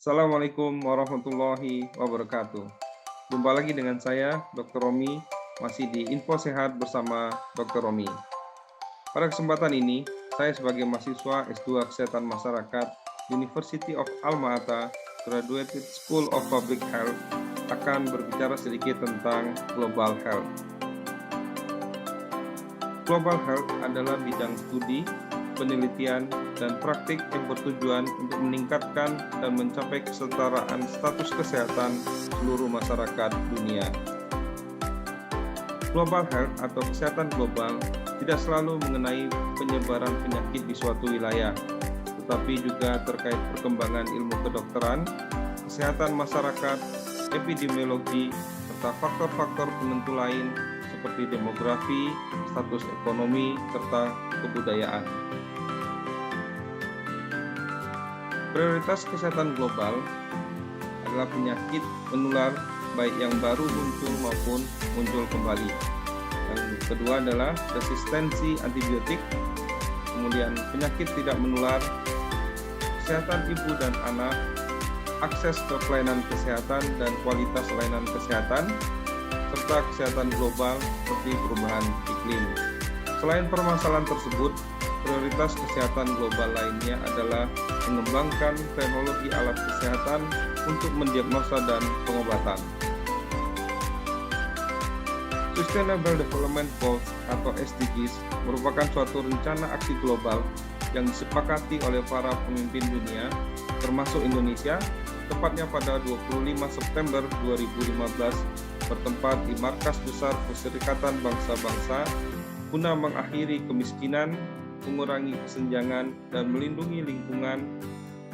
Assalamualaikum warahmatullahi wabarakatuh. Jumpa lagi dengan saya, Dr. Romi, masih di Info Sehat bersama Dr. Romi. Pada kesempatan ini, saya sebagai mahasiswa S2 Kesehatan Masyarakat University of Alma-Ata, Graduate School of Public Health, akan berbicara sedikit tentang Global Health. Global Health adalah bidang studi, penelitian, dan praktik yang bertujuan untuk meningkatkan dan mencapai kesetaraan status kesehatan seluruh masyarakat dunia. Global Health atau kesehatan global tidak selalu mengenai penyebaran penyakit di suatu wilayah, tetapi juga terkait perkembangan ilmu kedokteran, kesehatan masyarakat, epidemiologi, serta faktor-faktor penentu lain seperti demografi, status ekonomi, serta kebudayaan. Prioritas kesehatan global adalah penyakit menular baik yang baru muncul maupun muncul kembali. Yang kedua adalah resistensi antibiotik, kemudian penyakit tidak menular, kesehatan ibu dan anak, akses ke pelayanan kesehatan dan kualitas layanan kesehatan, serta kesehatan global seperti perubahan iklim. Selain permasalahan tersebut, prioritas kesehatan global lainnya adalah mengembangkan teknologi alat kesehatan untuk mendiagnosa dan pengobatan. Sustainable Development Goals atau SDGs merupakan suatu rencana aksi global yang disepakati oleh para pemimpin dunia, termasuk Indonesia, tepatnya pada 25 September 2015 bertempat di Markas Besar Perserikatan Bangsa-Bangsa guna mengakhiri kemiskinan, mengurangi kesenjangan, dan melindungi lingkungan.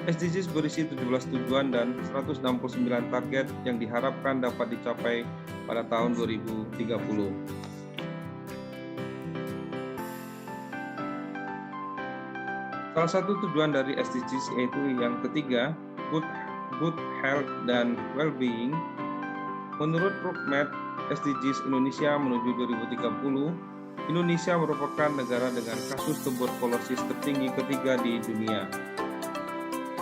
SDGs berisi 17 tujuan dan 169 target yang diharapkan dapat dicapai pada tahun 2030. Salah satu tujuan dari SDGs yaitu yang ketiga, good health dan well-being. Menurut Roadmap SDGs Indonesia menuju 2030, Indonesia merupakan negara dengan kasus tuberkulosis tertinggi ketiga di dunia.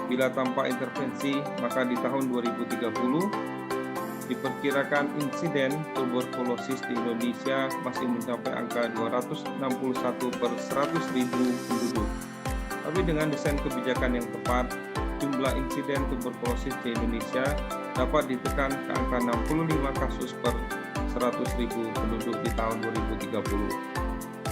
Bila tanpa intervensi, maka di tahun 2030 diperkirakan insiden tuberkulosis di Indonesia masih mencapai angka 261 per 100.000 penduduk. Tapi dengan desain kebijakan yang tepat, jumlah insiden tuberkulosis di Indonesia dapat ditekan ke angka 65 kasus per 100.000 penduduk di tahun 2030.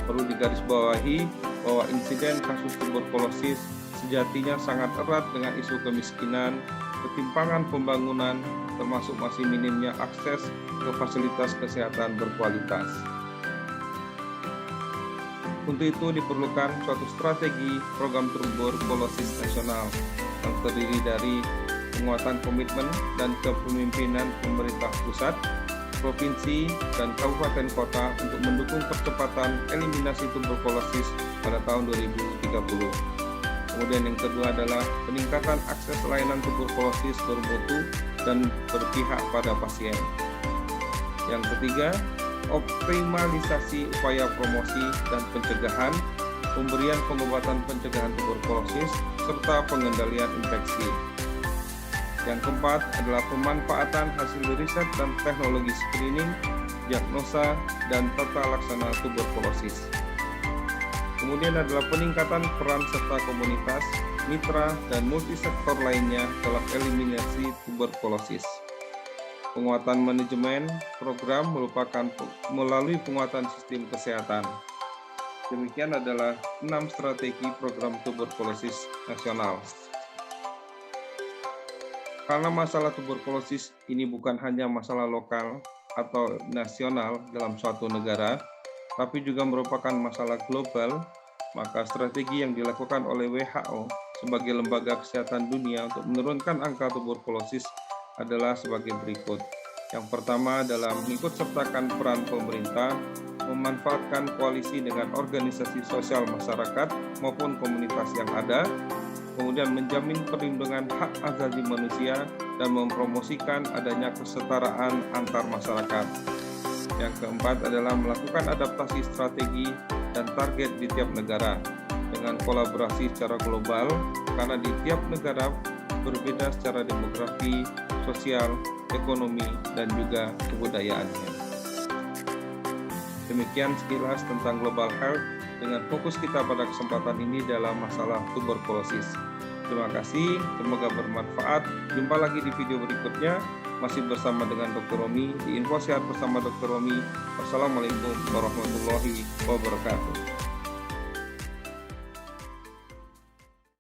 Perlu digarisbawahi bahwa insiden kasus tuberkulosis sejatinya sangat erat dengan isu kemiskinan, ketimpangan pembangunan, termasuk masih minimnya akses ke fasilitas kesehatan berkualitas. Untuk itu diperlukan suatu strategi program tuberkulosis nasional yang terdiri dari penguatan komitmen dan kepemimpinan pemerintah pusat, provinsi, dan kabupaten kota untuk mendukung percepatan eliminasi tuberkulosis pada tahun 2030. Kemudian yang kedua adalah peningkatan akses layanan tuberkulosis bermutu dan berpihak pada pasien. Yang ketiga, optimalisasi upaya promosi dan pencegahan, pemberian pengobatan pencegahan tuberkulosis, serta pengendalian infeksi. Yang keempat adalah pemanfaatan hasil riset dan teknologi screening, diagnosa, dan tata laksana tuberkulosis. Kemudian adalah peningkatan peran serta komunitas, mitra, dan multisektor lainnya dalam eliminasi tuberkulosis. Penguatan manajemen program merupakan melalui penguatan sistem kesehatan. Demikian adalah 6 strategi program tuberkulosis nasional. Karena masalah tuberkulosis ini bukan hanya masalah lokal atau nasional dalam suatu negara, tapi juga merupakan masalah global, maka strategi yang dilakukan oleh WHO sebagai lembaga kesehatan dunia untuk menurunkan angka tuberkulosis adalah sebagai berikut. Yang pertama adalah mengikut sertakan peran pemerintah, memanfaatkan koalisi dengan organisasi sosial masyarakat maupun komunitas yang ada, kemudian menjamin perlindungan hak asasi manusia dan mempromosikan adanya kesetaraan antar masyarakat. Yang keempat adalah melakukan adaptasi strategi dan target di tiap negara dengan kolaborasi secara global, karena di tiap negara berbeda secara demografi, sosial, ekonomi, dan juga kebudayaannya. Demikian sekilas tentang global health dengan fokus kita pada kesempatan ini dalam masalah tuberkulosis. Terima kasih, semoga bermanfaat. Jumpa lagi di video berikutnya, masih bersama dengan Dr. Romi di Info Sehat bersama Dr. Romi. Wassalamualaikum warahmatullahi wabarakatuh.